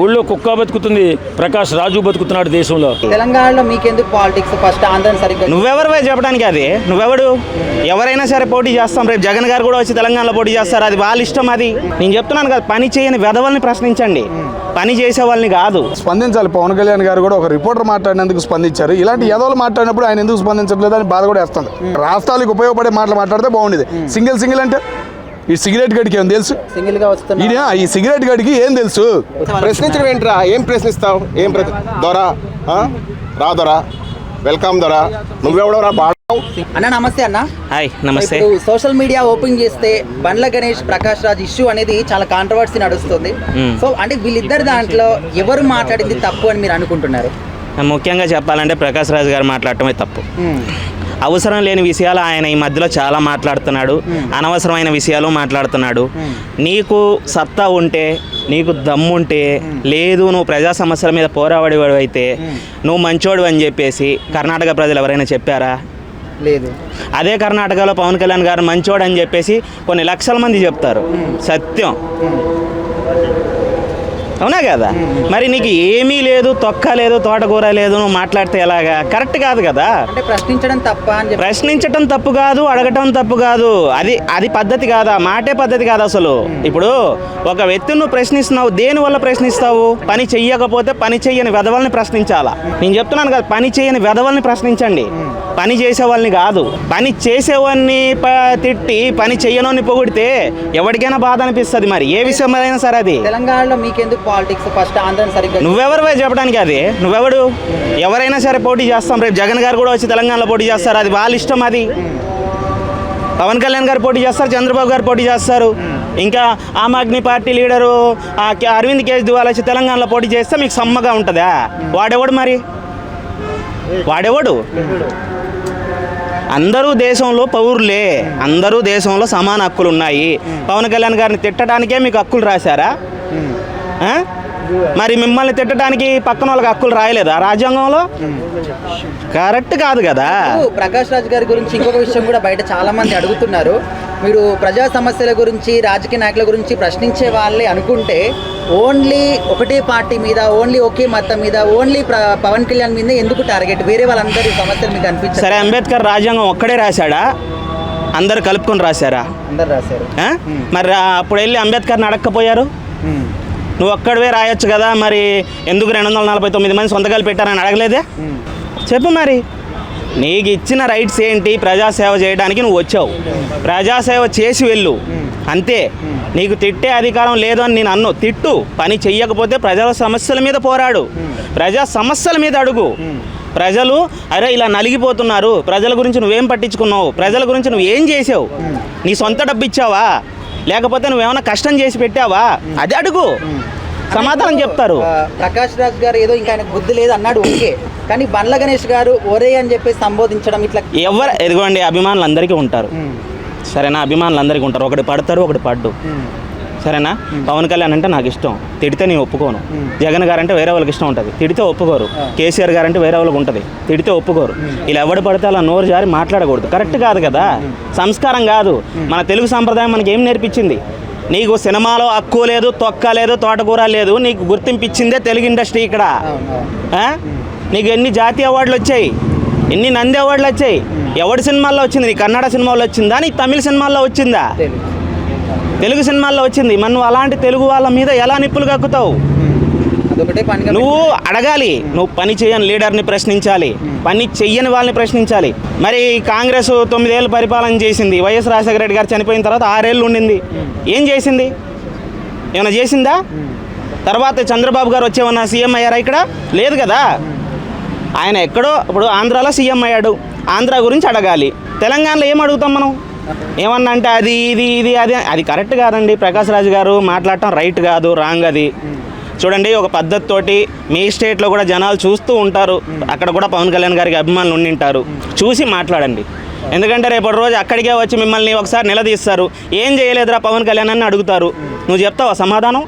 ఊళ్ళో కుక్క బతుకుతుంది, ప్రకాష్ రాజు బతుకుతున్నాడు దేశంలో. తెలంగాణలో మీకెందుకు పాలిటిక్స్? ఫస్ట్ ఆంధ్రని సరిగ్గా నువ్వెవరివై చెప్పడానికి? అది నువ్వెవడు? ఎవరైనా సరే పోటీ చేస్తాం. రేపు జగన్ గారు కూడా వచ్చి తెలంగాణలో పోటీ చేస్తారు. అది వాళ్ళ ఇష్టం. అది నేను చెప్తున్నాను కదా, పని చేయని వెధవల్ని ప్రశ్నించండి, పని చేసే వాళ్ళని కాదు. స్పందించాలి. పవన్ కళ్యాణ్ గారు కూడా ఒక రిపోర్టర్ మాట్లాడినందుకు స్పందించారు. ఇలాంటి ఎదవలు మాట్లాడినప్పుడు ఆయన ఎందుకు స్పందించట్లేదు అని బాధ కూడా వేస్తుంది. రాష్ట్రాలకు ఉపయోగపడే మాటలు మాట్లాడితే బాగుండేది. సింగిల్ అంటే ఈ సిగరెట్ గడికి ఏం తెలుసు? సింగిల్ గా వస్తున్నా ఈ సిగరెట్ గడికి ఏం తెలుసు? ప్రశ్నించడం ఏంట్రా? ఏం ప్రశ్నిస్తావు? ఏం దొరా దొరా వెల్కమ్ దొరా, నువ్వెవడోరా బాడవు? అన్న నమస్తే అన్న. హాయ్ నమస్తే. ఇప్పుడు సోషల్ మీడియా ఓపెన్ చేస్తే బండ్ల గణేష్ ప్రకాష్ రాజ్ ఇష్యూ అనేది చాలా కాంట్రవర్సీ నడుస్తుంది. సో అంటే వీళ్ళిద్దరు దాంట్లో ఎవరు మాట్లాడింది తప్పు అని మీరు అనుకుంటున్నారు? ముఖ్యంగా చెప్పాలంటే ప్రకాష్ రాజ్ గారు మాట్లాడటమే తప్పు. అవసరం లేని విషయాలు ఆయన ఈ మధ్యలో చాలా మాట్లాడుతున్నాడు. అనవసరమైన విషయాలు మాట్లాడుతున్నాడు. నీకు సత్తా ఉంటే, నీకు దమ్ముంటే, లేదు నువ్వు ప్రజా సమస్యల మీద పోరాడేవాడు అయితే నువ్వు మంచోడు అని చెప్పేసి కర్ణాటక ప్రజలు ఎవరైనా చెప్పారా? లేదు. అదే కర్ణాటకలో పవన్ కళ్యాణ్ గారు మంచోడు అని చెప్పేసి కొన్ని లక్షల మంది చెప్తారు. సత్యం అవునా కదా? మరి నీకు ఏమీ లేదు, తొక్క లేదు, తోటకూర లేదు, నువ్వు మాట్లాడితే ఎలాగా? కరెక్ట్ కాదు కదా. అంటే ప్రశ్నించడం తప్ప అని ప్రశ్నించడం తప్పు కాదు, అడగటం తప్పు కాదు. అది పద్ధతి కాదా? మాటే పద్ధతి కాదు అసలు. ఇప్పుడు ఒక వ్యక్తిని నువ్వు ప్రశ్నిస్తున్నావు, దేని వల్ల ప్రశ్నిస్తావు? పని చెయ్యకపోతే పని చెయ్యని వెధవల్ని ప్రశ్నించాలా. నేను చెప్తున్నాను కదా, పని చేయని వెధవల్ని ప్రశ్నించండి, పని చేసేవాళ్ళని కాదు. పని చేసేవాడిని తిట్టి పని చెయ్యనోని పొగిడితే ఎవరికైనా బాధ అనిపిస్తుంది. మరి ఏ విషయమైనా సరే. అది తెలంగాణలో మీకెందుకు పాలిటిక్స్? ఫస్ట్ ఆంధ్రని సరిగ్గా నువ్వెవరివై చెప్పడానికి? అది నువ్వెవడు? ఎవరైనా సరే పోటీ చేస్తాం. రేపు జగన్ గారు కూడా వచ్చి తెలంగాణలో పోటీ చేస్తారు. అది వాళ్ళ ఇష్టం. అది పవన్ కళ్యాణ్ గారు పోటీ చేస్తారు, చంద్రబాబు గారు పోటీ చేస్తారు, ఇంకా ఆమ్ ఆద్మీ పార్టీ లీడరు అరవింద్ కేజ్రీవాల్ వచ్చి తెలంగాణలో పోటీ చేస్తే మీకు సమ్మగా ఉంటుందా? వాడెవడు? మరి వాడెవడు? అందరూ దేశంలో పౌరులే, అందరూ దేశంలో సమాన హక్కులు ఉన్నాయి. పవన్ కళ్యాణ్ గారిని తిట్టడానికే మీకు హక్కులు రాశారా? మరి మిమ్మల్ని తిట్టడానికి పక్కన వాళ్ళకి హక్కులు రాయలేదా రాజ్యాంగంలో? కరెక్ట్ కాదు కదా. ప్రకాష్ రాజ్ గారి గురించి ఇంకొక విషయం కూడా బయట చాలా మంది అడుగుతున్నారు. మీరు ప్రజా సమస్యల గురించి, రాజకీయ నాయకుల గురించి ప్రశ్నించే వాళ్ళే అనుకుంటే ఓన్లీ ఒకటే పార్టీ మీద, ఓన్లీ ఒకే మతం మీద, ఓన్లీ పవన్ కళ్యాణ్ మీద ఎందుకు టార్గెట్? వేరే వాళ్ళందరి సమస్యలు మీకు అనిపించారు? సరే, అంబేద్కర్ రాజ్యాంగం ఒక్కడే రాశాడా? అందరు కలుపుకొని రాశారా? అందరు రాశారు. మరి అప్పుడు వెళ్ళి అంబేద్కర్ని అడగకపోయారు? నువ్వు ఒక్కడవే రాయొచ్చు కదా, మరి ఎందుకు 249 మంది సొంతకాలు పెట్టారని అడగలేదే? చెప్పు. మరి నీకు ఇచ్చిన రైట్స్ ఏంటి? ప్రజాసేవ చేయడానికి నువ్వు వచ్చావు, ప్రజాసేవ చేసి వెళ్ళు, అంతే. నీకు తిట్టే అధికారం లేదు అని నేను అన్ను. తిట్టు, పని చెయ్యకపోతే ప్రజల సమస్యల మీద పోరాడు, ప్రజా సమస్యల మీద అడుగు. ప్రజలు అరే ఇలా నలిగిపోతున్నారు, ప్రజల గురించి నువ్వేం పట్టించుకున్నావు? ప్రజల గురించి నువ్వు ఏం చేసావు? నీ సొంత డబ్బు ఇచ్చావా, లేకపోతే నువ్వేమైనా కష్టం చేసి పెట్టావా? అది అడుగు, సమాధానం చెప్తారు. ప్రకాష్ రాజ్ గారు ఏదో ఇంకా ఆయనకు బుద్ధి లేదు అన్నాడు, ఓకే. కానీ బండ్ల గణేష్ గారు ఒరే అని చెప్పేసి సంబోధించడం ఇట్లా ఎదిగోండి, అభిమానులు అందరికీ ఉంటారు, సరేనా? అభిమానులు అందరికీ ఉంటారు. ఒకటి పడతారు, ఒకటి పడ్డు, సరేనా? పవన్ కళ్యాణ్ అంటే నాకు ఇష్టం, తిడితే నేను ఒప్పుకోను. జగన్ గారు అంటే వేరే వాళ్ళకి ఇష్టం ఉంటుంది, తిడితే ఒప్పుకోరు. కేసీఆర్ గారు అంటే వేరే వాళ్ళకి ఉంటుంది, తిడితే ఒప్పుకోరు. ఇలా ఎవడు పడితే అలా నోరు జారి మాట్లాడకూడదు. కరెక్ట్ కాదు కదా, సంస్కారం కాదు. మన తెలుగు సాంప్రదాయం మనకి ఏం నేర్పించింది? నీకు సినిమాలో హక్కు లేదు, తొక్క లేదు, తోటకూర లేదు, నీకు గుర్తింపించిందే తెలుగు ఇండస్ట్రీ. ఇక్కడ నీకు ఎన్ని జాతీయ అవార్డులు వచ్చాయి, ఎన్ని నంది అవార్డులు వచ్చాయి? ఎవరి సినిమాల్లో వచ్చింది? నీ కన్నడ సినిమాలో వచ్చిందా? నీ తమిళ సినిమాల్లో వచ్చిందా? తెలుగు సినిమాల్లో వచ్చింది. మరి నువ్వు అలాంటి తెలుగు వాళ్ళ మీద ఎలా నిప్పులు కక్కుతావు? నువ్వు అడగాలి, నువ్వు పని చేయని లీడర్ని ప్రశ్నించాలి, పని చెయ్యని వాళ్ళని ప్రశ్నించాలి. మరి కాంగ్రెస్ 9 ఏళ్ళు పరిపాలన చేసింది. వైఎస్ రాజశేఖర రెడ్డి గారు చనిపోయిన తర్వాత 6 ఏళ్ళు ఉండింది. ఏం చేసింది? ఏమైనా చేసిందా? తర్వాత చంద్రబాబు గారు వచ్చేమన్నా సీఎం అయ్యారా? ఇక్కడ లేదు కదా. ఆయన ఎక్కడో ఇప్పుడు ఆంధ్రాలో సీఎం అయ్యాడు, ఆంధ్ర గురించి అడగాలి. తెలంగాణలో ఏం అడుగుతాం మనం? ఏమన్నా అంటే అది ఇది అది కరెక్ట్ కాదండి. ప్రకాష్ రాజ్ గారు మాట్లాడటం రైట్ కాదు, రాంగ్. అది చూడండి, ఒక పద్ధతితోటి మీ స్టేట్లో కూడా జనాలు చూస్తూ ఉంటారు, అక్కడ కూడా పవన్ కళ్యాణ్ గారికి అభిమానులు ఉండింటారు, చూసి మాట్లాడండి. ఎందుకంటే రేపటి రోజు అక్కడికే వచ్చి మిమ్మల్ని ఒకసారి నిలదీస్తారు, ఏం చేయలేదురా పవన్ కళ్యాణ్ అని అడుగుతారు. నువ్వు చెప్తావా సమాధానం?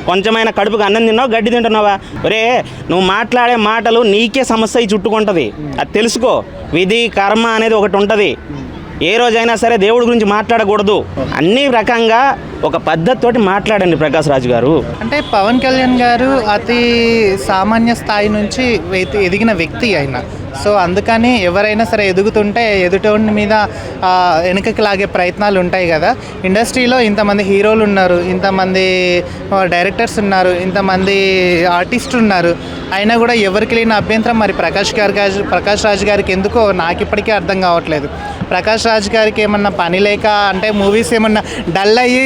కొంచెమైన కడుపుకి అన్నం తిన్నావు, గడ్డి తింటున్నావా? ఒరే, నువ్వు మాట్లాడే మాటలు నీకే సమస్య చుట్టుకుంటుంది, అది తెలుసుకో. విధి కర్మ అనేది ఒకటి ఉంటుంది. ఏ రోజైనా సరే దేవుడి గురించి మాట్లాడకూడదు. అన్ని రకంగా ఒక పద్ధతితోటి మాట్లాడండి ప్రకాష్ రాజు గారు. అంటే పవన్ కళ్యాణ్ గారు అతి సామాన్య స్థాయి నుంచి ఎదిగిన వ్యక్తి ఆయన. సో అందుకని ఎవరైనా సరే ఎదుగుతుంటే ఎదుటోని మీద వెనుకకి లాగే ప్రయత్నాలు ఉంటాయి కదా. ఇండస్ట్రీలో ఇంతమంది హీరోలు ఉన్నారు, ఇంతమంది డైరెక్టర్స్ ఉన్నారు, ఇంతమంది ఆర్టిస్టులు ఉన్నారు, అయినా కూడా ఎవరికి లేని అభ్యంతరం మరి ప్రకాష్ రాజ్ గారికి ఎందుకో నాకు ఇప్పటికీ అర్థం కావట్లేదు. ప్రకాష్ రాజ్ గారికి ఏమన్నా పని లేక అంటే మూవీస్ ఏమన్నా డల్ అయ్యి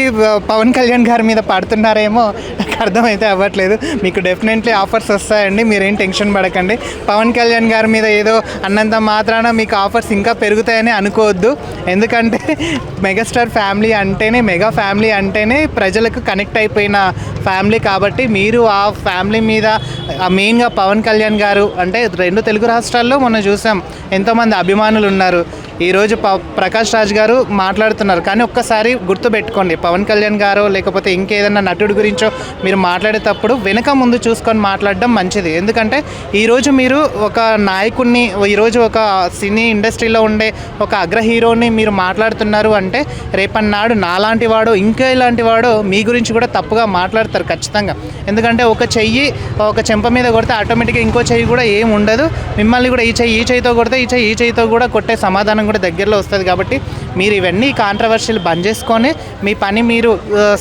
పవన్ కళ్యాణ్ గారి మీద పడుతున్నారేమో నాకు అర్థమైతే అవ్వట్లేదు. మీకు డెఫినెట్లీ ఆఫర్స్ వస్తాయండి, మీరేం టెన్షన్ పడకండి. పవన్ కళ్యాణ్ గారి మీద ఏదో అన్నంత మాత్రాన మీకు ఆఫర్స్ ఇంకా పెరుగుతాయని అనుకోవద్దు. ఎందుకంటే మెగాస్టార్ ఫ్యామిలీ అంటేనే, మెగా ఫ్యామిలీ అంటేనే ప్రజలకు కనెక్ట్ అయిపోయిన ఫ్యామిలీ. కాబట్టి మీరు ఆ ఫ్యామిలీ మీద మెయిన్గా పవన్ కళ్యాణ్ గారు అంటే 2 తెలుగు రాష్ట్రాల్లో మొన్న చూసాం ఎంతోమంది అభిమానులు ఉన్నారు. ఈరోజు ప్రకాష్ రాజ్ గారు మాట్లాడుతున్నారు, కానీ ఒక్కసారి గుర్తుపెట్టుకోండి, పవన్ కళ్యాణ్ గారు లేకపోతే ఇంకేదన్నా నటుడి గురించో మీరు మాట్లాడేటప్పుడు వెనక ముందు చూసుకొని మాట్లాడడం మంచిది. ఎందుకంటే ఈరోజు మీరు ఒక నాయకుడిని, ఈరోజు ఒక సినీ ఇండస్ట్రీలో ఉండే ఒక అగ్ర హీరోని మీరు మాట్లాడుతున్నారు అంటే రేపన్నాడు నాలాంటి వాడు ఇంకా ఇలాంటి వాడు మీ గురించి కూడా తప్పుగా మాట్లాడతారు ఖచ్చితంగా. ఎందుకంటే ఒక చెంప మీద కొడితే ఆటోమేటిక్గా ఇంకో చెయ్యి కూడా ఏం ఉండదు. మిమ్మల్ని కూడా ఈ చెయ్యితో కొడితే ఈ చెయ్యితో కూడా కొట్టే సమాధానం కూడా దగ్గరలో వస్తుంది. కాబట్టి మీరు ఇవన్నీ కాంట్రవర్షియల్ బంద్ చేసుకొని మీ పని మీరు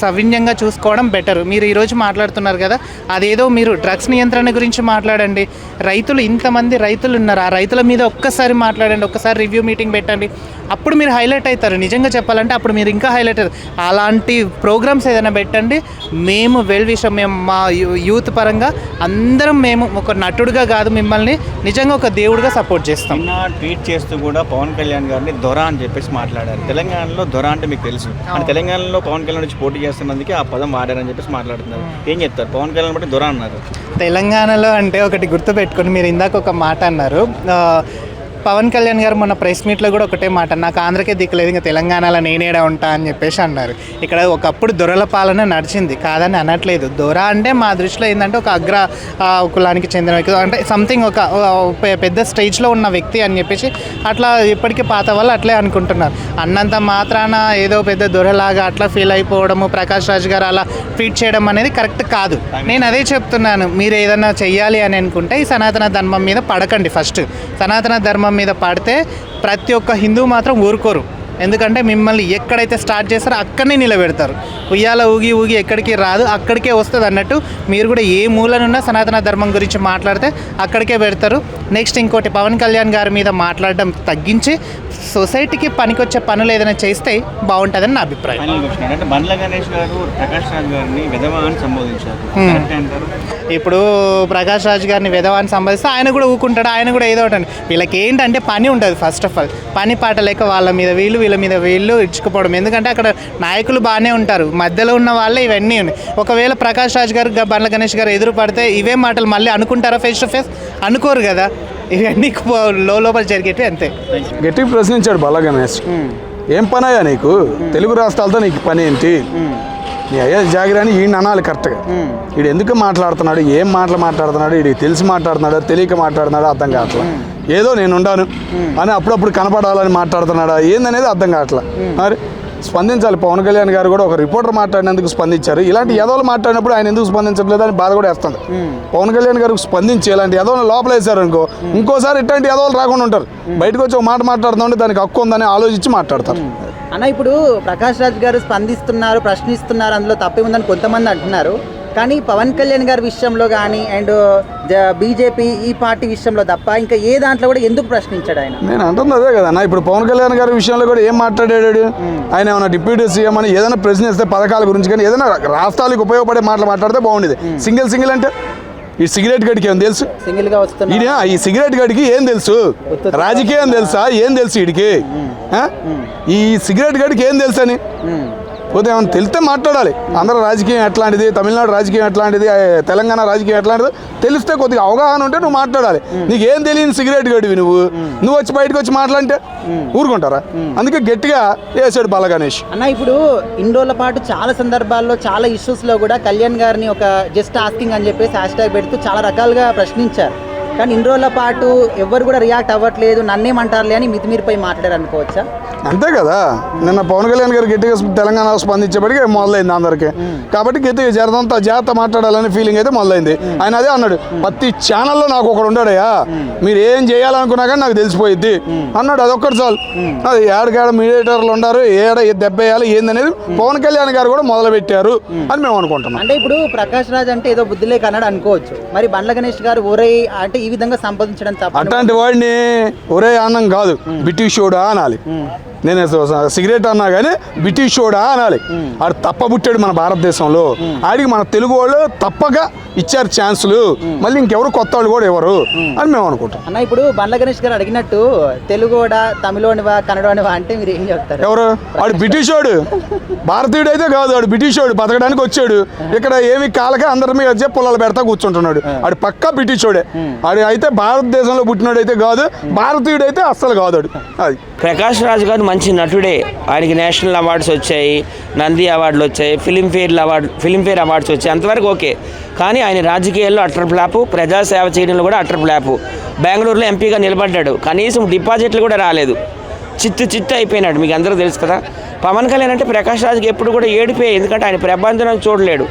సవిన్యంగా చూసుకోవడం బెటర్. మీరు ఈరోజు మాట్లాడుతున్నారు కదా, అదేదో మీరు డ్రగ్స్ నియంత్రణ గురించి మాట్లాడండి. రైతులు ఇంతమంది రైతులు ఉన్నారు, ఆ రైతుల మీద ఒక్కసారి మాట్లాడండి, ఒక్కసారి రివ్యూ మీటింగ్ పెట్టండి. అప్పుడు మీరు హైలైట్ అవుతారు. నిజంగా చెప్పాలంటే అప్పుడు మీరు ఇంకా హైలైట్ అవుతారు. అలాంటి ప్రోగ్రామ్స్ ఏదైనా పెట్టండి. మేము మేము మా యూత్ పరంగా అందరం మేము ఒక నటుడుగా కాదు, మిమ్మల్ని నిజంగా ఒక దేవుడిగా సపోర్ట్ చేస్తాం. ట్వీట్ చేస్తూ కూడా పవన్ కళ్యాణ్ గారిని దొర అని చెప్పేసి మాట్లాడారు. తెలంగాణలో దొర అంటే మీకు తెలుసు, అంటే తెలంగాణలో పవన్ కళ్యాణ్ నుంచి పోటీ చేస్తున్నందుకే ఆ పదం వాడారని చెప్పేసి మాట్లాడుతున్నారు. ఏం చెప్తారు? పవన్ కళ్యాణ్ బట్టి దొర అన్నారు. తెలంగాణలో అంటే ఒకటి గుర్తుపెట్టుకొని, మీరు ఇందాక ఒక మాట అన్నారు, పవన్ కళ్యాణ్ గారు మొన్న ప్రెస్ మీట్లో కూడా ఒకటే మాట, నాకు ఆంధ్రకే దిక్కులేదు, ఇంకా తెలంగాణలో నేనేడా ఉంటా అని చెప్పేసి అన్నారు. ఇక్కడ ఒకప్పుడు దొరల పాలన నడిచింది, కాదని అనట్లేదు. దొర అంటే మా దృష్టిలో ఏంటంటే ఒక అగ్ర కులానికి చెందిన వ్యక్తి, అంటే సంథింగ్ ఒక పెద్ద స్టేజ్లో ఉన్న వ్యక్తి అని చెప్పేసి అట్లా ఇప్పటికీ పాత వాళ్ళు అట్లే అనుకుంటున్నారు. అన్నంత మాత్రాన ఏదో పెద్ద దొరలాగా అట్లా ఫీల్ అయిపోవడము, ప్రకాష్ రాజ్ గారు అలా ట్వీట్ చేయడం అనేది కరెక్ట్ కాదు. నేను అదే చెప్తున్నాను, మీరు ఏదైనా చెయ్యాలి అని అనుకుంటే ఈ సనాతన ధర్మం మీద పడకండి. ఫస్ట్ సనాతన ధర్మం మీద పడితే ప్రతి ఒక్క హిందువు మాత్రం ఊరుకోరు. ఎందుకంటే మిమ్మల్ని ఎక్కడైతే స్టార్ట్ చేస్తారో అక్కడనే నిలబెడతారు. ఉయ్యాల ఊగి ఎక్కడికి రాదు, అక్కడికే వస్తుంది అన్నట్టు మీరు కూడా ఏ మూలనున్నా సనాతన ధర్మం గురించి మాట్లాడితే అక్కడికే పెడతారు. నెక్స్ట్ ఇంకోటి, పవన్ కళ్యాణ్ గారి మీద మాట్లాడడం తగ్గించి సొసైటీకి పనికొచ్చే పనులు ఏదైనా చేస్తే బాగుంటుందని నా అభిప్రాయం. అంటే బండ్ల గణేష్ గారు ప్రకాష్ రాజ్ గారిని విధవా అని సంబోధించారు. ఇప్పుడు ప్రకాష్ రాజ్ గారిని విధవా అని సంబోధిస్తే ఆయన కూడా ఊకుంటాడు, ఆయన కూడా ఏదో ఒకటి. వీళ్ళకి ఏంటంటే పని ఉంటుంది. ఫస్ట్ ఆఫ్ ఆల్ పని పాట లేక వాళ్ళ మీద వీళ్ళు ఇచ్చుకుపోవడం. ఎందుకంటే అక్కడ నాయకులు బాగానే ఉంటారు, మధ్యలో ఉన్న వాళ్ళే ఇవన్నీ ఉన్నాయి. ఒకవేళ ప్రకాష్ రాజ్ గారు బండ్ల గణేష్ గారు ఎదురు పడితే ఇవే మాటలు మళ్ళీ అనుకుంటారా? ఫేస్ టు ఫేస్ అనుకోరు కదా. ఇవన్నీ లోపల జరిగేవి అంతే. గట్టిగా ప్రశ్నించాడు బండ్ల గణేష్, ఏం పని అయ్యా నీకు? తెలుగు రాష్ట్రాలతో నీకు పని ఏంటి? నీ అయ్యా జాగిరాని ఈయన అనాలి కరెక్ట్గా. వీడు ఎందుకు మాట్లాడుతున్నాడు, ఏం మాటలు మాట్లాడుతున్నాడు, వీడికి తెలిసి మాట్లాడుతున్నాడు, తెలియక మాట్లాడుతున్నాడు, అర్థం కావట్లా. ఏదో నేను ఉండాను అని అప్పుడప్పుడు కనపడాలని మాట్లాడుతున్నాడా ఏందనేది అర్థం కావట్లా. మరి స్పందించాలి. పవన్ కళ్యాణ్ గారు కూడా ఒక రిపోర్టర్ మాట్లాడినందుకు స్పందించారు. ఇలాంటి ఎదవలు మాట్లాడినప్పుడు ఆయన ఎందుకు స్పందించట్లేదు అని బాధ కూడా వేస్తుంది. పవన్ కళ్యాణ్ గారికి స్పందించి ఇలాంటి ఎదవలు లోపల వేశారు అనుకో, ఇంకోసారి ఇట్లాంటి ఎదవలు రాకుండా ఉంటారు. బయటకు వచ్చి ఒక మాట మాట్లాడుతుంటే దానికి హక్కు ఉందని ఆలోచించి మాట్లాడతారు. అన్న, ఇప్పుడు ప్రకాష్ రాజ్ గారు స్పందిస్తున్నారు, ప్రశ్నిస్తున్నారు, అందులో తప్పేముందని కొంతమంది అంటున్నారు. కానీ పవన్ కళ్యాణ్ గారి విషయంలో కానీ అండ్ బీజేపీ ఈ పార్టీ విషయంలో తప్ప ఇంకా ఏ దాంట్లో కూడా ఎందుకు ప్రశ్నించాడు ఆయన? నేను అంటుంది అదే కదన్నా. ఇప్పుడు పవన్ కళ్యాణ్ గారి విషయంలో కూడా ఏం మాట్లాడాడు ఆయన? ఏమైనా డిప్యూటీ సీఎం అని ఏదైనా ప్రశ్నిస్తే పథకాల గురించి కానీ ఏదైనా రాష్ట్రాలకు ఉపయోగపడే మాటలు మాట్లాడితే బాగుండేది. సింగిల్ అంటే ఈ సిగరెట్ గడికి ఏం తెలుసు? సింగిల్గా వస్తున్నా ఈ సిగరెట్ గడికి ఏం తెలుసు? రాజకీయం తెలుసా? ఏం తెలుసు వీడికి? ఈ సిగరెట్ గడికి ఏం తెలుసు అని పోతే ఏమైనా తెలిస్తే మాట్లాడాలి. ఆంధ్ర రాజకీయం ఎట్లాంటిది, తమిళనాడు రాజకీయం ఎట్లాంటిది, తెలంగాణ రాజకీయం ఎట్లాంటిది తెలిస్తే కొద్దిగా అవగాహన ఉంటే నువ్వు మాట్లాడాలి. నీకు ఏం తెలియని సిగరెట్ గడివి నువ్వు వచ్చి బయటకు వచ్చి మాట్లాడితే ఊరుకుంటారా? అందుకే గట్టిగా వేసాడు బండ్ల గణేష్ అన్న. ఇప్పుడు ఇన్ని రోజుల పాటు చాలా సందర్భాల్లో చాలా ఇష్యూస్లో కూడా కళ్యాణ్ గారిని ఒక జస్ట్ ఆస్కింగ్ అని చెప్పేసి హ్యాష్ ట్యాగ్ పెడుతూ చాలా రకాలుగా ప్రశ్నించారు. కానీ ఇన్ని రోజుల పాటు ఎవరు కూడా రియాక్ట్ అవ్వట్లేదు, నన్నేమంటారులే అని మితిమీరిపోయి మాట్లాడారు అనుకోవచ్చా? అంతే కదా. నిన్న పవన్ కళ్యాణ్ గారు గట్టిగా తెలంగాణ స్పందించేప్పటికీ మొదలైంది అందరికీ. కాబట్టి గట్టిగా జాగ్రత్త మాట్లాడాలనే ఫీలింగ్ అయితే మొదలైంది. ఆయన అదే అన్నాడు, ప్రతి ఛానల్లో నాకు ఒకడు ఉంటాడయ్యా, మీరు ఏం చేయాలనుకున్నా కానీ నాకు తెలిసిపోయిద్ది అన్నాడు. అదొక్కటి చాలు. అది ఏడకేడ మీడియేటర్లు ఉన్నారు, ఏడ దెబ్బ వేయాలి ఏందనేది పవన్ కళ్యాణ్ గారు కూడా మొదలు పెట్టారు అని మేము అనుకుంటున్నాం. అంటే ఇప్పుడు ప్రకాష్ రాజ్ అంటే ఏదో బుద్ధి లేక అన్నాడు అనుకోవచ్చు, మరి బండ్ల గణేష్ గారు ఒరే అంటే ఈ విధంగా సంపాదించడం తప్ప. అట్లాంటి వాడిని ఒరే అన్నం కాదు, బ్రిటిషోడా అనాలి. నేను సిగరెట్ అన్నా కానీ బ్రిటిషోడా అనాలి. ఆడు తప్పబుట్టాడు మన భారతదేశంలో. ఆడికి మన తెలుగు వాళ్ళు తప్పక ఇచ్చారు ఛాన్సులు, మళ్ళీ ఇంకెవరు కొత్త వాళ్ళు కూడా ఎవరు అని మేము అనుకుంటాం. అన్న ఇప్పుడు బండ్ల గణేష్ గారు అడిగినట్టు తెలుగోడా, తమిళోనివా, కన్నడోనివా అంటే మీరు ఏం చెప్తారు? ఎవరు ఆడు? బ్రిటిషోడు, భారతీయుడు అయితే కాదు. ఆడు బ్రిటిషోడు, బతకడానికి వచ్చాడు. ఇక్కడ ఏమి కాలకే అందరి మీద వచ్చే పొలాలు పెడతా కూర్చుంటున్నాడు. ఆడు పక్కా బ్రిటిషోడే. ఆడు అయితే భారతదేశంలో పుట్టినాడు అయితే కాదు, భారతీయుడు అయితే అస్సలు కాదు. అది ప్రకాష్ రాజ్ గారు మంచి నటుడే. ఆయనకి నేషనల్ అవార్డ్స్ వచ్చాయి, నంది అవార్డులు వచ్చాయి, ఫిలింఫేర్ అవార్డ్స్ వచ్చాయి, అంతవరకు ఓకే. కానీ ఆయన రాజకీయాల్లో అట్టర్ ఫ్లాపు, ప్రజాసేవ చేయడంలో కూడా అట్టర్ ఫ్లాపు. బెంగళూరులో ఎంపీగా నిలబడ్డాడు, కనీసం డిపాజిట్లు కూడా రాలేదు. చిత్తు అయిపోయినాడు. మీకు అందరూ తెలుసు కదా. పవన్ కళ్యాణ్ అంటే ప్రకాష్ రాజ్కి ఎప్పుడు కూడా ఏడిపోయాయి, ఎందుకంటే ఆయన ప్రబంధనం చూడలేడు.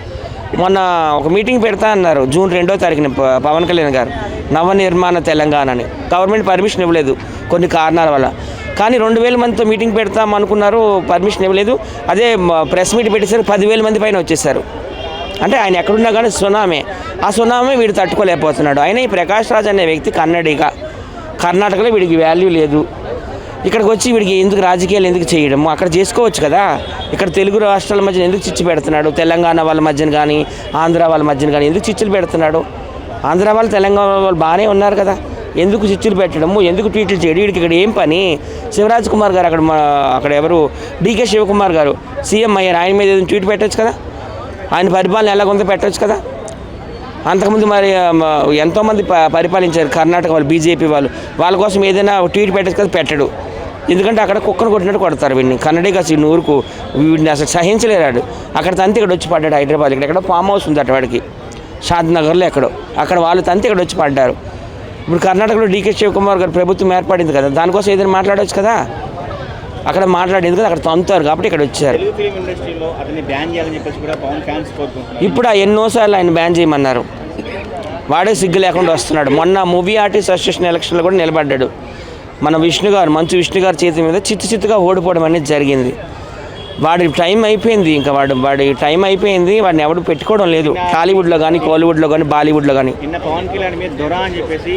మొన్న ఒక మీటింగ్ పెడతా అన్నారు జూన్ 2వ తారీఖున పవన్ కళ్యాణ్ గారు, నవనిర్మాణ తెలంగాణ అని. గవర్నమెంట్ పర్మిషన్ ఇవ్వలేదు కొన్ని కారణాల వల్ల. కానీ 2000 మందితో మీటింగ్ పెడతాం అనుకున్నారు, పర్మిషన్ ఇవ్వలేదు. అదే ప్రెస్ మీట్ పెట్టేసరికి 10,000 మంది పైన వచ్చేసారు. అంటే ఆయన ఎక్కడున్నా కానీ సునామీ, ఆ సునామీ వీడు తట్టుకోలేకపోతున్నాడు. అయినా ఈ ప్రకాష్ రాజ్ అనే వ్యక్తి కన్నడిగా, కర్ణాటకలో వీడికి వాల్యూ లేదు. ఇక్కడికి వచ్చి వీడికి ఎందుకు రాజకీయాలు ఎందుకు చేయడం, అక్కడ చేసుకోవచ్చు కదా. ఇక్కడ తెలుగు రాష్ట్రాల మధ్యన ఎందుకు చిచ్చు పెడుతున్నాడు? తెలంగాణ వాళ్ళ మధ్యన కానీ ఆంధ్ర వాళ్ళ మధ్యన కానీ ఎందుకు చిచ్చులు పెడుతున్నాడు? ఆంధ్ర వాళ్ళు తెలంగాణ వాళ్ళు బాగానే ఉన్నారు కదా, ఎందుకు చిచ్చులు పెట్టడము, ఎందుకు ట్వీట్లు చేయడం? వీడికి ఇక్కడ ఏం పని? శివరాజ్ కుమార్ గారు అక్కడ ఎవరు, డీకే శివకుమార్ గారు సీఎం అయ్యారు, ఆయన మీద ఏదైనా ట్వీట్ పెట్టవచ్చు కదా, ఆయన పరిపాలన ఎలాగొందో పెట్టవచ్చు కదా. అంతకుముందు మరి ఎంతోమంది పరిపాలించారు కర్ణాటక వాళ్ళు, బీజేపీ వాళ్ళు, వాళ్ళ కోసం ఏదైనా ట్వీట్ పెట్టచ్చు కదా, పెట్టడు. ఎందుకంటే అక్కడ కుక్కను కొట్టినట్టు కొడతారు వీడిని. కన్నడిగా ఊరుకు వీడిని అసలు సహించలేరాడు. అక్కడ తంతి ఇక్కడ వచ్చి పడ్డాడు హైదరాబాద్. ఇక్కడ ఫామ్ హౌస్ ఉంది అటు వాడికి, షాద్ నగర్లో ఎక్కడో, అక్కడ వాళ్ళు తంతి ఇక్కడ వచ్చి పడ్డారు. ఇప్పుడు కర్ణాటకలో డీకే శివకుమార్ గారు ప్రభుత్వం ఏర్పడింది కదా, దానికోసం ఏదైనా మాట్లాడవచ్చు కదా. అక్కడ మాట్లాడేది కదా, అక్కడ తంతారు కాబట్టి ఇక్కడ వచ్చారు. ఇప్పుడు ఎన్నోసార్లు ఆయన బ్యాన్ చేయమన్నారు, వాడే సిగ్గు లేకుండా వస్తున్నాడు. మొన్న మూవీ ఆర్టిస్ట్ అసోసియేషన్ ఎలక్షన్లో కూడా నిలబడ్డాడు. మన మంచు విష్ణు గారి చేతి మీద చిత్తుగా ఓడిపోవడం అనేది జరిగింది. వాడి టైం అయిపోయింది, ఇంకా వాడి టైం అయిపోయింది. వాడిని ఎవడు పెట్టుకోవడం లేదు, టాలీవుడ్లో కానీ, కోలీవుడ్లో కానీ, బాలీవుడ్లో కానీ. నిన్న పవన్ కళ్యాణ్ మీద దొర అని చెప్పేసి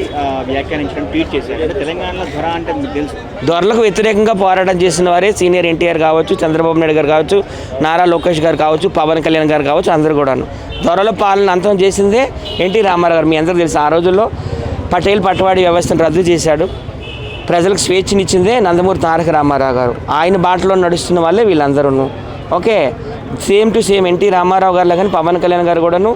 వ్యాఖ్యానించడం, ట్వీట్ చేశారు. అంటే తెలంగాణలో దొర అంటే మీకు తెలుసు, దొరలకు వ్యతిరేకంగా పోరాటం చేసిన వారే సీనియర్ ఎన్టీఆర్ కావచ్చు, చంద్రబాబు నాయుడు గారు కావచ్చు, నారా లోకేష్ గారు కావచ్చు, పవన్ కళ్యాణ్ గారు కావచ్చు, అందరూ కూడాను. దొరల పాలన అంతం చేసిందే ఎన్టీ రామారావు గారు. మీ అందరూ తెలుసు, ఆ రోజుల్లో పటేల్ పట్వాడి వ్యవస్థను రద్దు చేశాడు, ప్రజలకు స్వేచ్ఛనిచ్చిందే నందమూరి తారక రామారావు గారు. ఆయన బాటలో నడుస్తున్న వాళ్ళే వీళ్ళందరూ. Okay, same to same NT Rama Rao గారు కానీ పవన్ కళ్యాణ్ గారు కూడాను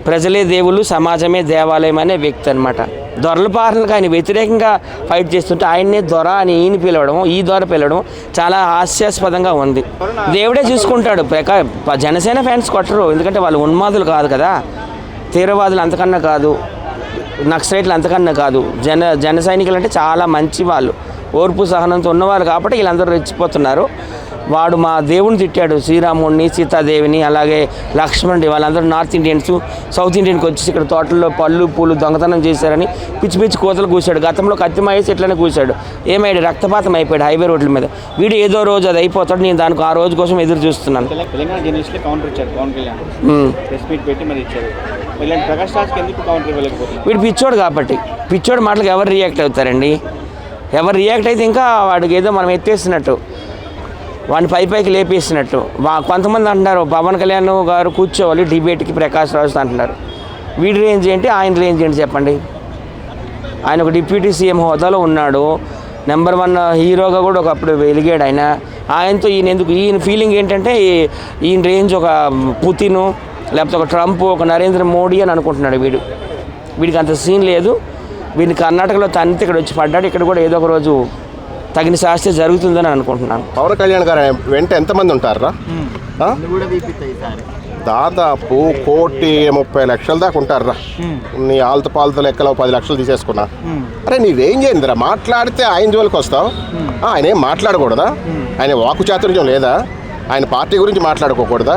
ప్రజలే దేవుళ్ళు, సమాజమే దేవాలయం అనే వ్యక్తి అనమాట. దొరల పాలనకు ఆయన వ్యతిరేకంగా ఫైట్ చేస్తుంటే ఆయన్నే దొర అని పిలవడం, ఈ దొర పిలవడం చాలా హాస్యాస్పదంగా ఉంది. దేవుడే చూసుకుంటాడు. జనసేన ఫ్యాన్స్ కొట్టరు, ఎందుకంటే వాళ్ళు ఉన్మాదులు కాదు కదా, తీవ్రవాదులు అంతకన్నా కాదు, నక్సలైట్లు అంతకన్నా కాదు. జన సైనికులు అంటే చాలా మంచి వాళ్ళు, ఓర్పు సహనంతో ఉన్నవాళ్ళు కాబట్టి వీళ్ళందరూ రెచ్చిపోతున్నారు. వాడు మా దేవుని తిట్టాడు, శ్రీరాముడిని, సీతాదేవిని, అలాగే లక్ష్మణుడి, వాళ్ళందరూ నార్త్ ఇండియన్స్ సౌత్ ఇండియన్కి వచ్చేసి ఇక్కడ తోటల్లో పళ్ళు పూలు దొంగతనం చేశారని పిచ్చి పిచ్చి కోతలు కూశాడు. గతంలో కత్తిమాయేసి ఇట్లనే కూశాడు. ఏమైంది? రక్తపాతం అయిపోయాడు హైవే రోడ్ల మీద. వీడు ఏదో రోజు అది అయిపోతాడు, నేను దానికి ఆ రోజు కోసం ఎదురు చూస్తున్నాను. తెలంగాణ జర్నలిస్టులు కౌంటర్ ఇచ్చారు పవన్ కళ్యాణ్, ప్రెస్ మీట్ పెట్టి మరి ఇచ్చారు. ఇలాంటి ప్రకాష్ రాజ్కి ఎందుకు కౌంటర్ ఇవ్వలేకపోతుంది? వీడు పిచ్చోడు కాబట్టి. పిచ్చోడు మాటలకు ఎవరు రియాక్ట్ అవుతారండి? ఎవరు రియాక్ట్ అయితే ఇంకా వాడికి ఏదో మనం ఎత్తేసినట్టు, వాడిని పైకి లేపేసినట్టు. కొంతమంది అంటున్నారు పవన్ కళ్యాణ్ గారు కూర్చోవాలి డిబేట్కి ప్రకాష్ రాజ్ అంటున్నారు. వీడి రేంజ్ ఏంటి, ఆయన రేంజ్ ఏంటి చెప్పండి? ఆయన ఒక డిప్యూటీ సీఎం హోదాలో ఉన్నాడు, నెంబర్ 1 హీరోగా కూడా ఒకప్పుడు వెలిగాడు ఆయన. ఆయనతో ఈయన ఫీలింగ్ ఏంటంటే ఈయన రేంజ్ ఒక పుతిను, లేకపోతే ఒక ట్రంప్, ఒక నరేంద్ర మోడీ అని అనుకుంటున్నాడు. వీడికి అంత సీన్ లేదు. వీడిని కర్ణాటకలో తంతి ఇక్కడ వచ్చి పడ్డాడు. ఇక్కడ కూడా ఏదో ఒక రోజు తగిన శాస్త్రం జరుగుతుందని అనుకుంటున్నాను. పవన్ కళ్యాణ్ గారు వెంట ఎంతమంది ఉంటారా? దాదాపు 1,30,00,000 దాకా ఉంటారా? నీ ఆల్త పాలతో లెక్కలో 10 లక్షలు తీసేసుకున్నా. అరే నీవేం చేయండిరా, మాట్లాడితే ఆయన జోలికి వస్తావు. ఆయన ఏం మాట్లాడకూడదా? ఆయన వాక్కు చాతుర్యం లేదా? ఆయన పార్టీ గురించి మాట్లాడుకోకూడదా?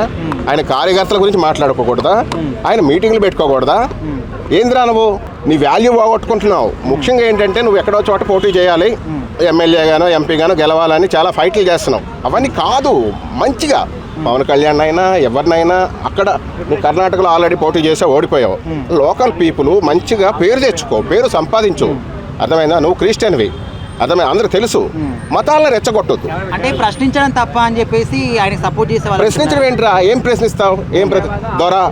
ఆయన కార్యకర్తల గురించి మాట్లాడుకోకూడదా? ఆయన మీటింగ్లు పెట్టుకోకూడదా? ఏంద్రా నువ్వు నీ వాల్యూ పోగొట్టుకుంటున్నావు. ముఖ్యంగా ఏంటంటే నువ్వు ఎక్కడో చోట పోటీ చేయాలి, ఎమ్మెల్యేగానో ఎంపీగానో గెలవాలని చాలా ఫైట్లు చేస్తున్నావు. అవన్నీ కాదు. మంచిగా పవన్ కళ్యాణ్ అయినా ఎవరినైనా అక్కడ నువ్వు కర్ణాటకలో ఆల్రెడీ పోటీ చేసావు, ఓడిపోయావు. లోకల్ పీపుల్ మంచిగా పేరు తెచ్చుకో, పేరు సంపాదించు. అర్థమైందా? నువ్వు క్రిస్టియన్వి, అర్థమైందా? అందరూ తెలుసు. మతాలను రెచ్చగొట్టొద్దు. అంటే ప్రశ్నించడం తప్ప అని చెప్పేసి ఆయన సపోర్ట్ చేసే వాళ్ళు ప్రశ్నించడం ఏంట్రా? ఏం ప్రశ్నిస్తావు? దొరా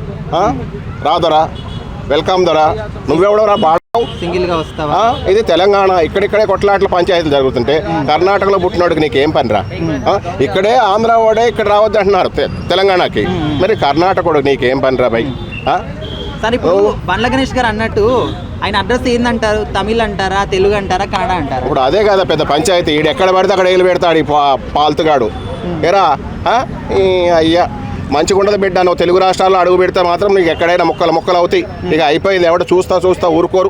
రా, దొరా వెల్కమ్ దొరా, నువ్వెవడోరా బాడవు, సింగిల్గా వస్తావా? ఇది తెలంగాణ. ఇక్కడిక్కడే కొట్లాట్ల పంచాయతీలు జరుగుతుంటే కర్ణాటకలో పుట్టినోడికి నీకేం పనిరా? ఇక్కడే ఆంధ్ర వాడే ఇక్కడ రావద్దు అంటున్నారు తెలంగాణకి. మరి కర్ణాటకడు నీకేం పనిరా బై? సరే, ఇప్పుడు బండ్ల గణేష్ గారు అన్నట్టు ఆయన అడ్రస్ ఏందంటారు? తమిళ్ అంటారా, తెలుగు అంటారా, కన్నడ అంటారా? ఇప్పుడు అదే కదా పెద్ద పంచాయతీ. ఈడు ఎక్కడ పడితే అక్కడ ఏలు పెడతాడు ఈ పాల్తుగాడు. ఏరా అయ్యా మంచిగా ఉండదు బిడ్డ. నువ్వు తెలుగు రాష్ట్రాల్లో అడుగు పెడితే మాత్రం నీకు ఎక్కడైనా ముక్కలు అవుతాయి. ఇక అయిపోయింది. ఎవడ చూస్తా ఊరుకోరు.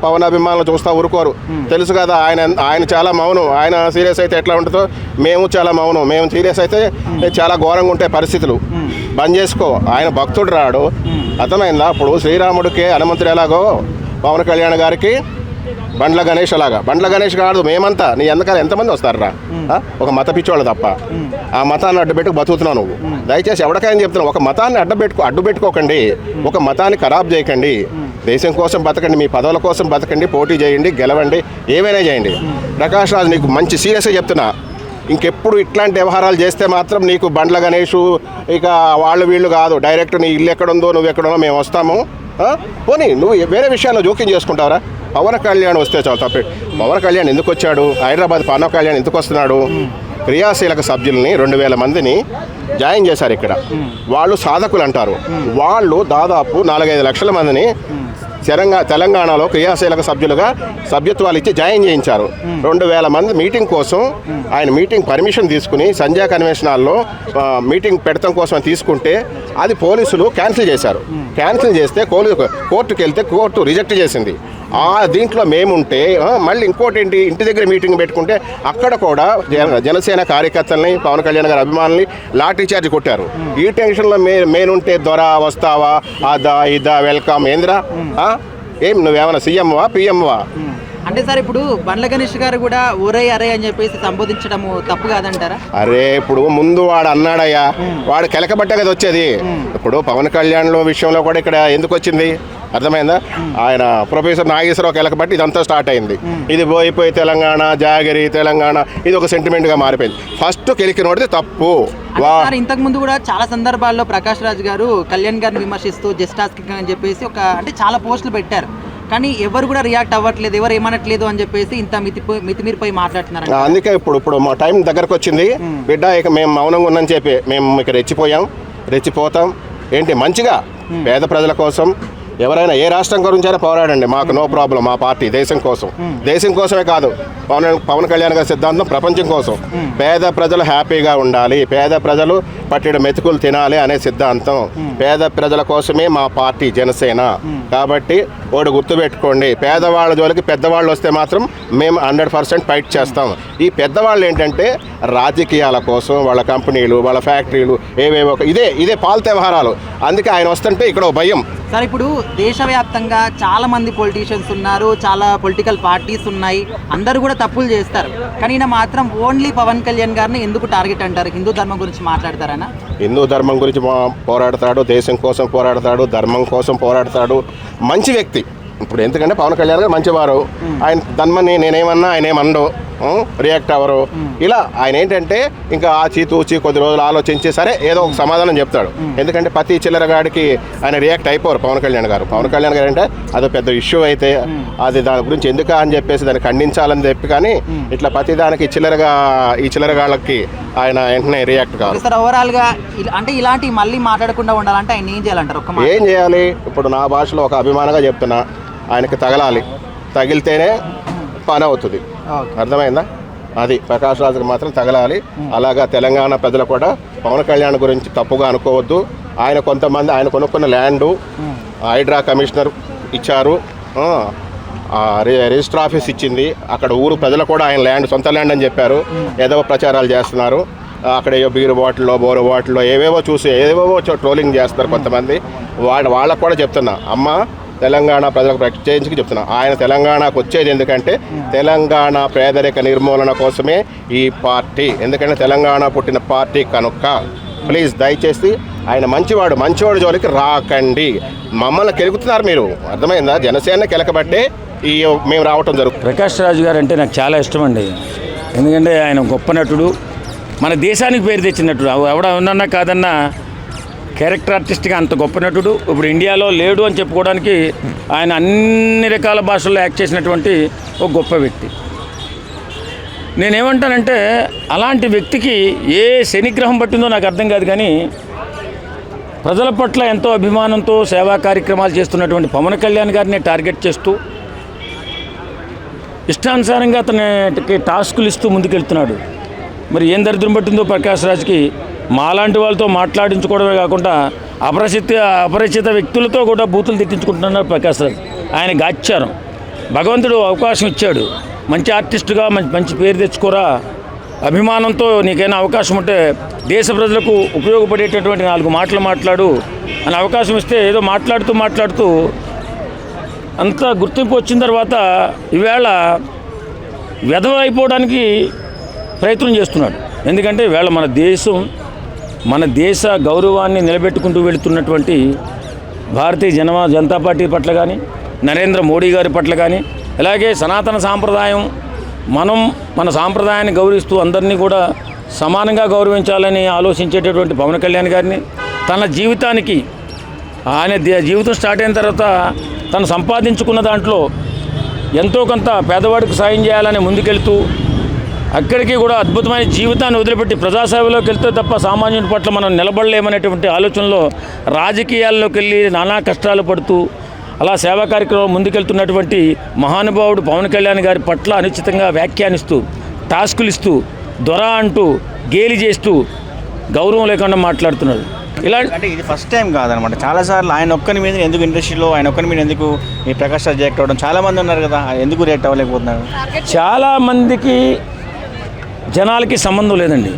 పవన్ అభిమానులు చూస్తా ఊరుకోరు. తెలుసు కదా ఆయన చాలా మౌనం. ఆయన సీరియస్ అయితే ఎట్లా ఉంటుందో మేము చాలా మౌనం. మేము సీరియస్ అయితే చాలా ఘోరంగా ఉంటాయి పరిస్థితులు. బంద్ చేసుకో. ఆయన భక్తుడు రాడు, అర్థమైందా? అప్పుడు శ్రీరాముడికి హనుమంతుడు ఎలాగో పవన్ కళ్యాణ్ గారికి బండ్ల గణేష్ అలాగా. బండ్ల గణేష్ కాదు మేమంతా. నీ ఎందుకని ఎంతమంది వస్తారా? ఒక మత పిచ్చోళ్ళు తప్ప. ఆ మతాన్ని అడ్డుపెట్టుకు బతుకుతున్నావు నువ్వు. దయచేసి ఎవరికైనా చెప్తున్నావు, ఒక మతాన్ని అడ్డు పెట్టుకోకండి, ఒక మతాన్ని ఖరాబ్ చేయకండి. దేశం కోసం బతకండి, మీ పదవుల కోసం బతకండి, పోటీ చేయండి, గెలవండి, ఏమైనా చేయండి. ప్రకాష్ రాజ్ నీకు మంచి సీరియస్గా చెప్తున్నా, ఇంకెప్పుడు ఇట్లాంటి వ్యవహారాలు చేస్తే మాత్రం నీకు బండ్ల గణేషు ఇక వాళ్ళు వీళ్ళు కాదు. డైరెక్ట్ నీ ఇల్లు ఎక్కడుందో నువ్వు ఎక్కడుందో మేము వస్తాము. పోనీ నువ్వు వేరే విషయాల్లో జోక్యం చేసుకుంటావరా? పవన్ కళ్యాణ్ వస్తే చాలు. తప్పే. పవన్ కళ్యాణ్ ఎందుకు వచ్చాడు? హైదరాబాద్ పవన్ కళ్యాణ్ ఎందుకు వస్తున్నాడు? క్రియాశీలక సభ్యుల్ని 2000 మందిని జాయిన్ చేశారు ఇక్కడ. వాళ్ళు సాధకులు అంటారు. వాళ్ళు దాదాపు 4-5 లక్షల మందిని తెలంగాణలో క్రియాశీలక సభ్యులుగా సభ్యత్వాలు ఇచ్చి జాయిన్ చేయించారు. 2000 మంది మీటింగ్ కోసం ఆయన మీటింగ్ పర్మిషన్ తీసుకుని సంజయ్ కన్వెన్షన్ హాల్లో మీటింగ్ పెడతాం కోసం తీసుకుంటే అది పోలీసులు క్యాన్సిల్ చేశారు. క్యాన్సిల్ చేస్తే కోర్టుకు వెళ్తే కోర్టు రిజెక్ట్ చేసింది. దీంట్లో మేముంటే మళ్ళీ ఇంకోటి ఏంటి, ఇంటి దగ్గర మీటింగ్ పెట్టుకుంటే అక్కడ కూడా జనసేన కార్యకర్తల్ని పవన్ కళ్యాణ్ గారి అభిమానుల్ని లాఠీ చార్జ్ కొట్టారు. ఈ టెన్షన్లో మేనుంటే దొర వస్తావా, అదా ఇదా వెల్కమ్ ఏంద్రా? ఏం నువ్వేమన్నా సీఎంవా పిఎంవా? అంటే సార్ ఇప్పుడు బండ్ల గణేష్ గారు కూడా ఒరే అరే అని చెప్పేసి సంబోధించడము తప్పు కాదంటారా? అరే ఇప్పుడు ముందు వాడు అన్నాడయ్యా, వాడు కెలకబట్టే కదా వచ్చేది. ఇప్పుడు పవన్ కళ్యాణ్ విషయంలో కూడా ఇక్కడ ఎందుకు వచ్చింది అర్థమైందా? ఆయన ప్రొఫెసర్ నాగేశ్వరరావు కెలకబట్టి ఇదంతా స్టార్ట్ అయింది. ఇది పోయిపోయి తెలంగాణ జాగిరి తెలంగాణ ఇది ఒక సెంటిమెంట్గా మారిపోయింది. ఫస్ట్ కెలికినోడిది తప్పు. ఇంతకు ముందు కూడా చాలా సందర్భాల్లో ప్రకాష్ రాజ్ గారు కళ్యాణ్ గారిని విమర్శిస్తూ జస్ట్ ఆస్కింగ్ అని చెప్పేసి అంటే చాలా పోస్టులు పెట్టారు. కానీ ఎవరు కూడా రియాక్ట్ అవ్వట్లేదు, ఎవరు ఏమనట్లేదు అని చెప్పేసి ఇంత మితిమీరిపోయి మాట్లాడుతున్నారు. అందుకే ఇప్పుడు మా టైం దగ్గరకు వచ్చింది బిడ్డ, ఇక మేము మౌనంగా ఉన్నామని చెప్పి మేము ఇక రెచ్చిపోతాం. ఏంటి మంచిగా పేద ప్రజల కోసం ఎవరైనా ఏ రాష్ట్రం గురించైనా పోరాడండి, మాకు నో ప్రాబ్లం. మా పార్టీ దేశం కోసమే కాదు, పవన్ కళ్యాణ్ గారి సిద్ధాంతం ప్రపంచం కోసం. పేద ప్రజలు హ్యాపీగా ఉండాలి, పేద ప్రజలు పట్టిన మెతుకులు తినాలి అనే సిద్ధాంతం. పేద ప్రజల కోసమే మా పార్టీ జనసేన. కాబట్టి ఒకటి గుర్తుపెట్టుకోండి, పేదవాళ్ళ జోలికి పెద్దవాళ్ళు వస్తే మాత్రం మేము 100% ఫైట్ చేస్తాం. ఈ పెద్దవాళ్ళు ఏంటంటే రాజకీయాల కోసం వాళ్ళ కంపెనీలు వాళ్ళ ఫ్యాక్టరీలు ఏవేవో ఇదే పాలత వ్యవహారాలు. అందుకే ఆయన వస్తుంటే ఇక్కడ భయం. సార్ ఇప్పుడు దేశవ్యాప్తంగా చాలా మంది పొలిటీషియన్స్ ఉన్నారు, చాలా పొలిటికల్ పార్టీస్ ఉన్నాయి, అందరూ కూడా తప్పులు చేస్తారు. కానీ ఈయన మాత్రం ఓన్లీ పవన్ కళ్యాణ్ గారిని ఎందుకు టార్గెట్ అంటారు? హిందూ ధర్మం గురించి మాట్లాడతారనా? హిందూ ధర్మం గురించి పోరాడతాడు, దేశం కోసం పోరాడతాడు, ధర్మం కోసం పోరాడతాడు. మంచి వ్యక్తి. ఇప్పుడు ఎందుకంటే పవన్ కళ్యాణ్ గారు మంచివారు. ఆయన ధర్మని నేనేమన్నా ఆయన ఏమనడు, రియాక్ట్ అవ్వరు. ఇలా ఆయన ఏంటంటే ఇంకా ఆచితూచి కొద్ది రోజులు ఆలోచించి సరే ఏదో ఒక సమాధానం చెప్తాడు. ఎందుకంటే ప్రతి చిల్లరగాడికి ఆయన రియాక్ట్ అయిపోరు పవన్ కళ్యాణ్ గారు అంటే అదో పెద్ద ఇష్యూ అయితే అది దాని గురించి ఎందుకా అని చెప్పేసి దాన్ని ఖండించాలని చెప్పి, కానీ ఇట్లా ప్రతి దానికి ఈ చిల్లరగాళ్ళకి ఆయన వెంటనే రియాక్ట్ కాదు. సార్ ఓవరాల్ గా అంటే ఇలాంటి మళ్ళీ మాట్లాడకుండా ఉండాలంటే ఆయన ఏం చేయాలంటారు? ఏం చేయాలి? ఇప్పుడు నా భాషలో ఒక అభిమానంగా చెప్తున్నా, ఆయనకి తగలాలి, తగిలితేనే పని అవుతుంది. అర్థమైందా? అది ప్రకాష్ రాజుకి మాత్రం తగలాలి. అలాగా తెలంగాణ ప్రజలు కూడా పవన్ కళ్యాణ్ గురించి తప్పుగా అనుకోవద్దు. ఆయన కొనుక్కున్న ల్యాండు హైడ్రా కమిషనర్ ఇచ్చారు, రిజిస్టర్ ఆఫీస్ ఇచ్చింది. అక్కడ ఊరు ప్రజలు కూడా ఆయన ల్యాండ్, సొంత ల్యాండ్ అని చెప్పారు. ఏదో ప్రచారాలు చేస్తున్నారు. అక్కడ బీరు బాటిల్లో, బోరు బాటిల్లో ఏవేవో చూసి ఏవేవో ట్రోలింగ్ చేస్తారు కొంతమంది. వాళ్ళకు కూడా చెప్తున్నా, అమ్మ తెలంగాణ ప్రజలకు ప్రత్యేకించి చెప్తున్నా, ఆయన తెలంగాణకు వచ్చేది ఎందుకంటే తెలంగాణ పేదరిక నిర్మూలన కోసమే ఈ పార్టీ. ఎందుకంటే తెలంగాణ పుట్టిన పార్టీ కనుక ప్లీజ్ దయచేసి ఆయన మంచివాడు జోలికి రాకండి. మమ్మల్ని కెలుకుతున్నారు మీరు, అర్థమైందా? జనసేన కెలకబట్టే మేము రావటం జరుగుతుంది. ప్రకాష్ రాజు గారు అంటే నాకు చాలా ఇష్టం అండి. ఎందుకంటే ఆయన గొప్ప నటుడు, మన దేశానికి పేరు తెచ్చిన నటుడు. ఎవడ ఉన్నా కాదన్నా క్యారెక్టర్ ఆర్టిస్ట్గా అంత గొప్ప నటుడు. ఇప్పుడు ఇండియాలో లేడు అని చెప్పుకోవడానికి ఆయన అన్ని రకాల భాషల్లో యాక్ట్ చేసినటువంటి ఒక గొప్ప వ్యక్తి. నేనేమంటానంటే అలాంటి వ్యక్తికి ఏ శనిగ్రహం పట్టిందో నాకు అర్థం కాదు, కానీ ప్రజల పట్ల ఎంతో అభిమానంతో సేవా కార్యక్రమాలు చేస్తున్నటువంటి పవన్ కళ్యాణ్ గారిని టార్గెట్ చేస్తూ ఇష్టానుసారంగా అతనికి టాస్కులు ఇస్తూ ముందుకెళ్తున్నాడు. మరి ఏం దరిద్రం పట్టిందో ప్రకాష్ రాజ్కి మాలాంటి వాళ్ళతో మాట్లాడించుకోవడమే కాకుండా అపరిచిత వ్యక్తులతో కూడా బూతులు తిట్టించుకుంటున్నారు ప్రకాష్ రాజ్. ఆయన గాచ్చారం. భగవంతుడు అవకాశం ఇచ్చాడు, మంచి ఆర్టిస్టుగా మంచి పేరు తెచ్చుకోరా, అభిమానంతో నీకైనా అవకాశం ఉంటే దేశ ప్రజలకు ఉపయోగపడేటటువంటి 4 మాటలు మాట్లాడు అని అవకాశం ఇస్తే ఏదో మాట్లాడుతూ అంత గుర్తింపు వచ్చిన తర్వాత ఈవేళ వెధవ అయిపోవడానికి ప్రయత్నం చేస్తున్నాడు. ఎందుకంటే ఈవేళ మన దేశ గౌరవాన్ని నిలబెట్టుకుంటూ వెళుతున్నటువంటి భారతీయ జనతా పార్టీ పట్ల కానీ, నరేంద్ర మోడీ గారి పట్ల కానీ, అలాగే సనాతన సాంప్రదాయం, మన సాంప్రదాయాన్ని గౌరవిస్తూ అందరినీ కూడా సమానంగా గౌరవించాలని ఆలోచించేటటువంటి పవన్ కళ్యాణ్ గారిని తన జీవితానికి, ఆయన జీవితం స్టార్ట్ అయిన తర్వాత తను సంపాదించుకున్న దాంట్లో ఎంతో కొంత పేదవాడికి సాయం చేయాలని ముందుకెళ్తూ అక్కడికి కూడా అద్భుతమైన జీవితాన్ని వదిలిపెట్టి ప్రజాసేవలోకి వెళ్తే తప్ప సామాన్యుడి పట్ల మనం నిలబడలేమనేటువంటి ఆలోచనలో రాజకీయాల్లోకి వెళ్ళి నానా కష్టాలు పడుతూ అలా సేవా కార్యక్రమం ముందుకెళ్తున్నటువంటి మహానుభావుడు పవన్ కళ్యాణ్ గారి పట్ల అనుచితంగా వ్యాఖ్యానిస్తూ, టాస్కులు ఇస్తూ, దొర అంటూ, గేలి చేస్తూ గౌరవం లేకుండా మాట్లాడుతున్నాడు. ఇలా అంటే ఇది ఫస్ట్ టైం కాదనమాట. చాలాసార్లు ఆయన ఒక్కని మీద ఎందుకు ఇండస్ట్రీలో ఆయన ఒక్కని మీద ఎందుకు ఈ ప్రకాష్ రాజ్ రియాక్ట్ అవ్వడం, చాలామంది ఉన్నారు కదా, ఎందుకు రియాక్ట్ అవ్వలేకపోతున్నారు? చాలామందికి జనాలకి సంబంధం లేదండి.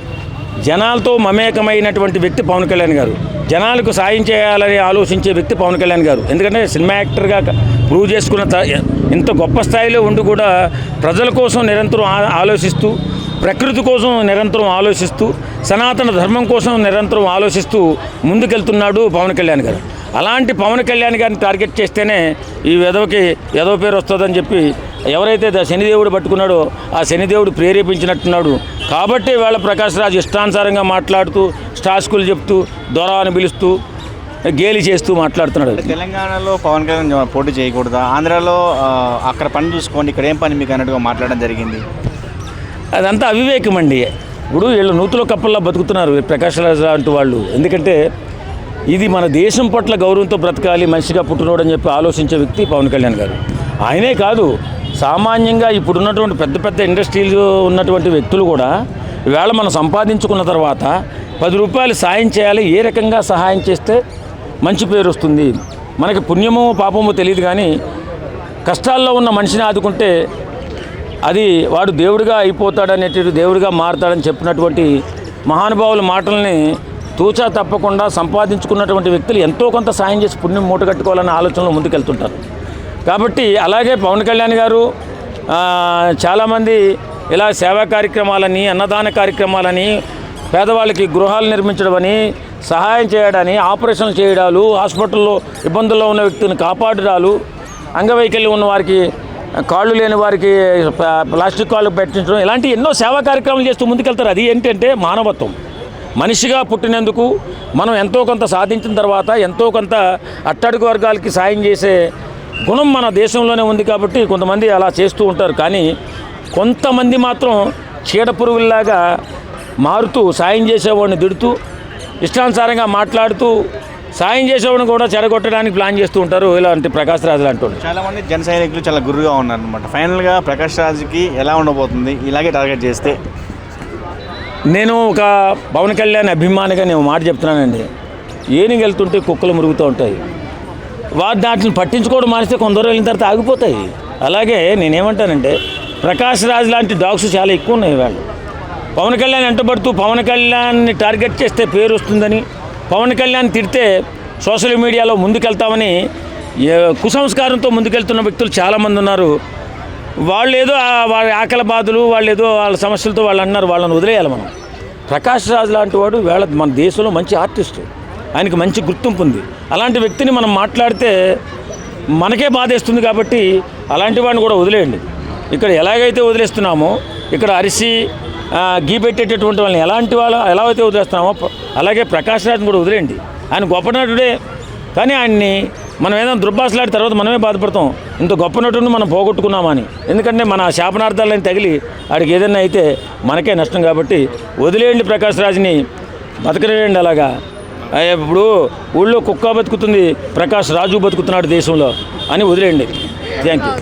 జనాలతో మమేకమైనటువంటి వ్యక్తి పవన్ కళ్యాణ్ గారు. జనాలకు సాయం చేయాలని ఆలోచించే వ్యక్తి పవన్ కళ్యాణ్ గారు. ఎందుకంటే సినిమా యాక్టర్గా ప్రూవ్ చేసుకున్న ఇంత గొప్ప స్థాయిలో ఉండి కూడా ప్రజల కోసం నిరంతరం ఆలోచిస్తూ, ప్రకృతి కోసం నిరంతరం ఆలోచిస్తూ, సనాతన ధర్మం కోసం నిరంతరం ఆలోచిస్తూ ముందుకెళ్తున్నాడు పవన్ కళ్యాణ్ గారు. అలాంటి పవన్ కళ్యాణ్ గారిని టార్గెట్ చేస్తేనే ఈ వెధవ పేరు వస్తుందని చెప్పి ఎవరైతే శనిదేవుడు పట్టుకున్నాడో ఆ శనిదేవుడు ప్రేరేపించినట్టున్నాడు. కాబట్టి వాళ్ళ ప్రకాష్ రాజ్ ఇష్టానుసారంగా మాట్లాడుతూ, టాస్కులు చెప్తూ, దొర అని పిలుస్తూ, గేలి చేస్తూ మాట్లాడుతున్నాడు. తెలంగాణలో పవన్ కళ్యాణ్ పోటీ చేయకూడదా? ఆంధ్రాలో అక్కడ పని చూసుకోండి, ఇక్కడ ఏం పని మీకు అన్నట్టుగా మాట్లాడడం జరిగింది. అదంతా అవివేకం అండి. ఇప్పుడు వీళ్ళు నూతులో కప్పల్లా బతుకుతున్నారు ప్రకాష్ రాజ్ లాంటి వాళ్ళు. ఎందుకంటే ఇది మన దేశం పట్ల గౌరవంతో బ్రతకాలి, మనిషిగా పుట్టినోడు అని చెప్పి ఆలోచించే వ్యక్తి పవన్ కళ్యాణ్ గారు. ఆయనే కాదు, సామాన్యంగా ఇప్పుడున్నటువంటి పెద్ద ఇండస్ట్రీలు ఉన్నటువంటి వ్యక్తులు కూడా ఈవేళ మనం సంపాదించుకున్న తర్వాత 10 రూపాయలు సాయం చేయాలి, ఏ రకంగా సహాయం చేస్తే మంచి పేరు వస్తుంది, మనకి పుణ్యమో పాపమో తెలియదు, కానీ కష్టాల్లో ఉన్న మనిషిని ఆదుకుంటే అది వాడు దేవుడిగా అయిపోతాడనేటువంటి, దేవుడిగా మారుతాడని చెప్పినటువంటి మహానుభావుల మాటల్ని తూచా తప్పకుండా సంపాదించుకున్నటువంటి వ్యక్తులు ఎంతో కొంత సాయం చేసి పుణ్యం మూటగట్టుకోవాలనే ఆలోచనలో ముందుకెళ్తుంటారు. కాబట్టి అలాగే పవన్ కళ్యాణ్ గారు చాలామంది ఇలా సేవా కార్యక్రమాలని, అన్నదాన కార్యక్రమాలని, పేదవాళ్ళకి గృహాలు నిర్మించడమని, సహాయం చేయడాన్ని, ఆపరేషన్లు చేయడాలు, హాస్పిటల్లో ఇబ్బందుల్లో ఉన్న వ్యక్తిని కాపాడడాలు, అంగవైకల్యం ఉన్న వారికి, కాళ్ళు లేని వారికి ప్లాస్టిక్ కాళ్ళు పెట్టించడం, ఇలాంటి ఎన్నో సేవా కార్యక్రమాలు చేస్తూ ముందుకెళ్తారు. అది ఏంటంటే మానవత్వం. మనిషిగా పుట్టినందుకు మనం ఎంతో కొంత సాధించిన తర్వాత ఎంతో కొంత అట్టడుగు వర్గాలకి సాయం చేసే గుణం మన దేశంలోనే ఉంది. కాబట్టి కొంతమంది అలా చేస్తూ ఉంటారు. కానీ కొంతమంది మాత్రం చీడపురుగుల్లాగా మారుతూ సాయం చేసేవాడిని తిడుతూ, ఇష్టానుసారంగా మాట్లాడుతూ, సాయం చేసేవాడిని కూడా చెడగొట్టడానికి ప్లాన్ చేస్తూ ఉంటారు ఇలాంటి ప్రకాష్ రాజ్ లాంటి వాళ్ళు. చాలామంది జన సైనికులు చాలా గురుగా ఉన్నారనమాట. ఫైనల్గా ప్రకాష్ రాజ్కి ఎలా ఉండబోతుంది ఇలాగే టార్గెట్ చేస్తే? నేను ఒక పవన్ కళ్యాణ్ అభిమానిగా నేను మాట చెప్తున్నానండి. ఏనుగు వెళ్తుంటే కుక్కలు మురుగుతూ ఉంటాయి. వాటిని పట్టించుకోవడం మానేస్తే కొందరు వెళ్ళిన తర్వాత ఆగిపోతాయి. అలాగే నేనేమంటానంటే ప్రకాష్ రాజ్ లాంటి డాగ్స్ చాలా ఎక్కువ ఉన్నాయి వాళ్ళు. పవన్ కళ్యాణ్ వెంటబడుతూ పవన్ కళ్యాణ్ని టార్గెట్ చేస్తే పేరు వస్తుందని, పవన్ కళ్యాణ్ తిడితే సోషల్ మీడియాలో ముందుకెళ్తామని కుసంస్కారంతో ముందుకెళ్తున్న వ్యక్తులు చాలామంది ఉన్నారు. వాళ్ళు ఏదో వాళ్ళ ఆకలి బాధలు, వాళ్ళు ఏదో వాళ్ళ సమస్యలతో వాళ్ళు అన్నారు, వాళ్ళని వదిలేయాలి మనం. ప్రకాష్ రాజ్ లాంటి వాడు వేళ మన దేశంలో మంచి ఆర్టిస్టు, ఆయనకి మంచి గుర్తింపు ఉంది. అలాంటి వ్యక్తిని మనం మాట్లాడితే మనకే బాధేస్తుంది. కాబట్టి అలాంటి వాడిని కూడా వదిలేయండి. ఇక్కడ ఎలాగైతే వదిలేస్తున్నామో ఇక్కడ అరిసి గీ పెట్టేటటువంటి వాళ్ళని ఎలా అయితే వదిలేస్తున్నామో అలాగే ప్రకాష్ రాజ్ని కూడా వదిలేయండి. ఆయన గొప్ప నటుడే, కానీ ఆయన్ని మనం ఏదైనా దుర్భాషలాడిన తర్వాత మనమే బాధపడతాం, ఇంత గొప్ప నటుడిని మనం పోగొట్టుకున్నామని. ఎందుకంటే మన శాపనార్థాలని తగిలి ఆడికి ఏదైనా అయితే మనకే నష్టం. కాబట్టి వదిలేయండి, ప్రకాష్ రాజ్ని బతకలేయండి. అలాగా ఇప్పుడు ఊళ్ళో కుక్క బతుకుతుంది, ప్రకాష్ రాజు బతుకుతున్నాడు దేశంలో అని వదిలేయండి. Thank you.